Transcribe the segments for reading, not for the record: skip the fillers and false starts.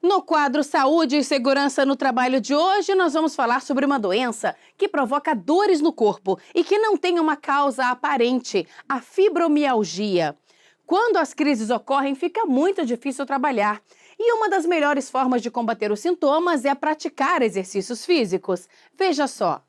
No quadro Saúde e Segurança no Trabalho de hoje, nós vamos falar sobre uma doença que provoca dores no corpo e que não tem uma causa aparente, a fibromialgia. Quando as crises ocorrem, fica muito difícil trabalhar. E uma das melhores formas de combater os sintomas é praticar exercícios físicos. Veja só.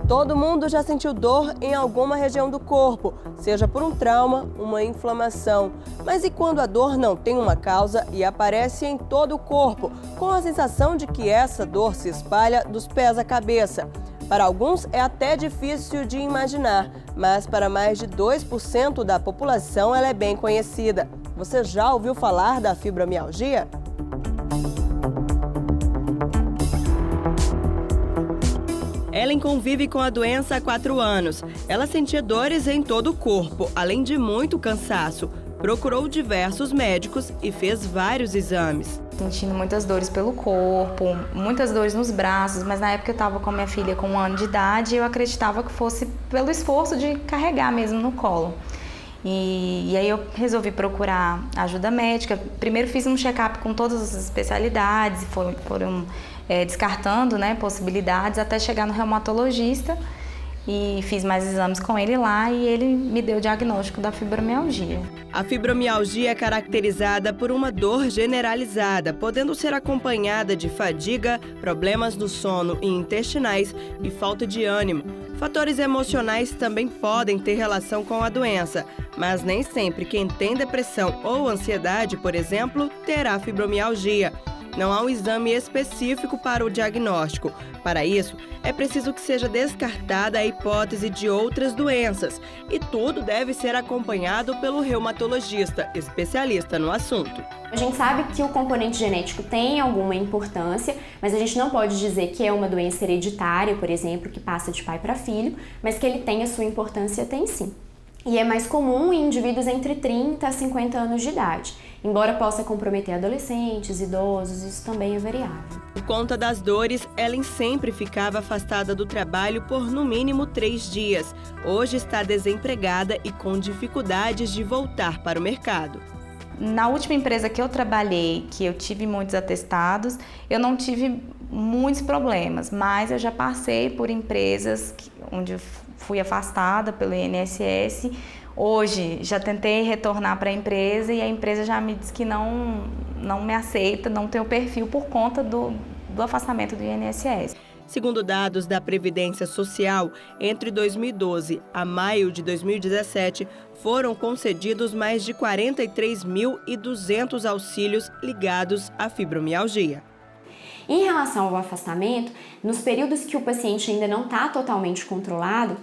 Todo mundo já sentiu dor em alguma região do corpo, seja por um trauma, uma inflamação. Mas e quando a dor não tem uma causa e aparece em todo o corpo, com a sensação de que essa dor se espalha dos pés à cabeça? Para alguns é até difícil de imaginar, mas para mais de 2% da população ela é bem conhecida. Você já ouviu falar da fibromialgia? Ellen convive com a doença há 4 anos. Ela sentia dores em todo o corpo, além de muito cansaço. Procurou diversos médicos e fez vários exames. Sentindo muitas dores pelo corpo, muitas dores nos braços, mas na época eu estava com a minha filha com 1 ano de idade e eu acreditava que fosse pelo esforço de carregar mesmo no colo. E aí eu resolvi procurar ajuda médica. Primeiro fiz um check-up com todas as especialidades, foram descartando, né, possibilidades até chegar no reumatologista e fiz mais exames com ele lá e ele me deu o diagnóstico da fibromialgia. A fibromialgia é caracterizada por uma dor generalizada, podendo ser acompanhada de fadiga, problemas do sono e intestinais e falta de ânimo. Fatores emocionais também podem ter relação com a doença, mas nem sempre quem tem depressão ou ansiedade, por exemplo, terá fibromialgia. Não há um exame específico para o diagnóstico. Para isso, é preciso que seja descartada a hipótese de outras doenças. E tudo deve ser acompanhado pelo reumatologista, especialista no assunto. A gente sabe que o componente genético tem alguma importância, mas a gente não pode dizer que é uma doença hereditária, por exemplo, que passa de pai para filho, mas que ele tem a sua importância, tem sim. E é mais comum em indivíduos entre 30 a 50 anos de idade. Embora possa comprometer adolescentes, idosos, isso também é variável. Por conta das dores, Ellen sempre ficava afastada do trabalho por no mínimo 3 dias. Hoje está desempregada e com dificuldades de voltar para o mercado. Na última empresa que eu trabalhei, que eu tive muitos atestados, eu não tive muitos problemas, mas eu já passei por empresas onde eu fui afastada pelo INSS. Hoje já tentei retornar para a empresa e a empresa já me diz que não me aceita, não tem o perfil por conta do afastamento do INSS. Segundo dados da Previdência Social, entre 2012 a maio de 2017, foram concedidos mais de 43.200 auxílios ligados à fibromialgia. Em relação ao afastamento, nos períodos que o paciente ainda não está totalmente controlado,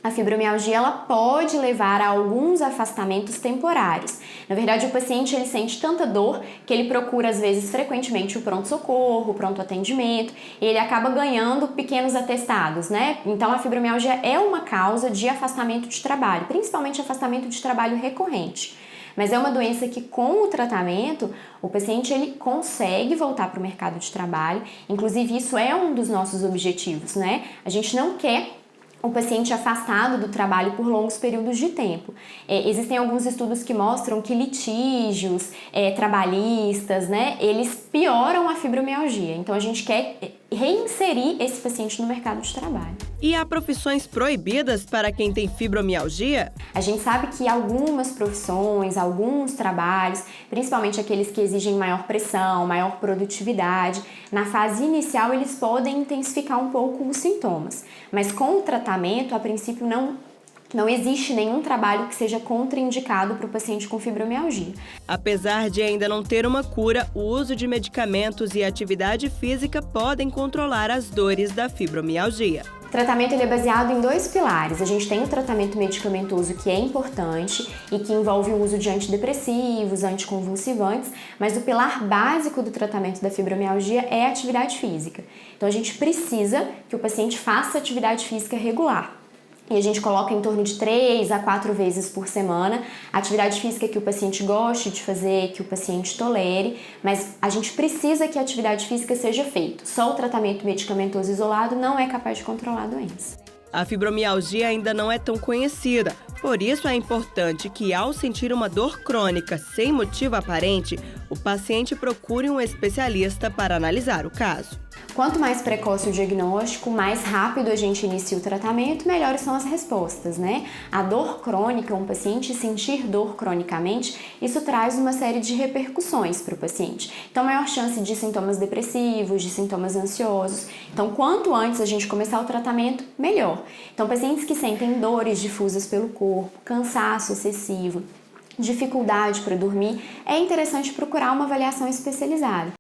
a fibromialgia ela pode levar a alguns afastamentos temporários. Na verdade, o paciente ele sente tanta dor que ele procura, às vezes, frequentemente o pronto-socorro, o pronto-atendimento, e ele acaba ganhando pequenos atestados, né? Então, a fibromialgia é uma causa de afastamento de trabalho, principalmente afastamento de trabalho recorrente. Mas é uma doença que, com o tratamento, o paciente ele consegue voltar para o mercado de trabalho. Inclusive, isso é um dos nossos objetivos, né? A gente não quer o paciente afastado do trabalho por longos períodos de tempo. Existem alguns estudos que mostram que litígios trabalhistas, né, eles pioram a fibromialgia. Então, a gente quer reinserir esse paciente no mercado de trabalho. E há profissões proibidas para quem tem fibromialgia? A gente sabe que algumas profissões, alguns trabalhos, principalmente aqueles que exigem maior pressão, maior produtividade, na fase inicial eles podem intensificar um pouco os sintomas. Mas com o tratamento, a princípio, não existe nenhum trabalho que seja contraindicado para o paciente com fibromialgia. Apesar de ainda não ter uma cura, o uso de medicamentos e atividade física podem controlar as dores da fibromialgia. O tratamento ele é baseado em 2 pilares. A gente tem o tratamento medicamentoso, que é importante e que envolve o uso de antidepressivos, anticonvulsivantes, mas o pilar básico do tratamento da fibromialgia é a atividade física. Então, a gente precisa que o paciente faça atividade física regular. E a gente coloca em torno de 3 a 4 vezes por semana, atividade física que o paciente goste de fazer, que o paciente tolere, mas a gente precisa que a atividade física seja feita. Só o tratamento medicamentoso isolado não é capaz de controlar a doença. A fibromialgia ainda não é tão conhecida, por isso é importante que, ao sentir uma dor crônica sem motivo aparente, o paciente procure um especialista para analisar o caso. Quanto mais precoce o diagnóstico, mais rápido a gente inicia o tratamento, melhores são as respostas, né? A dor crônica, um paciente sentir dor cronicamente, isso traz uma série de repercussões para o paciente. Então, maior chance de sintomas depressivos, de sintomas ansiosos. Então, quanto antes a gente começar o tratamento, melhor. Então, pacientes que sentem dores difusas pelo corpo, cansaço excessivo, dificuldade para dormir, é interessante procurar uma avaliação especializada.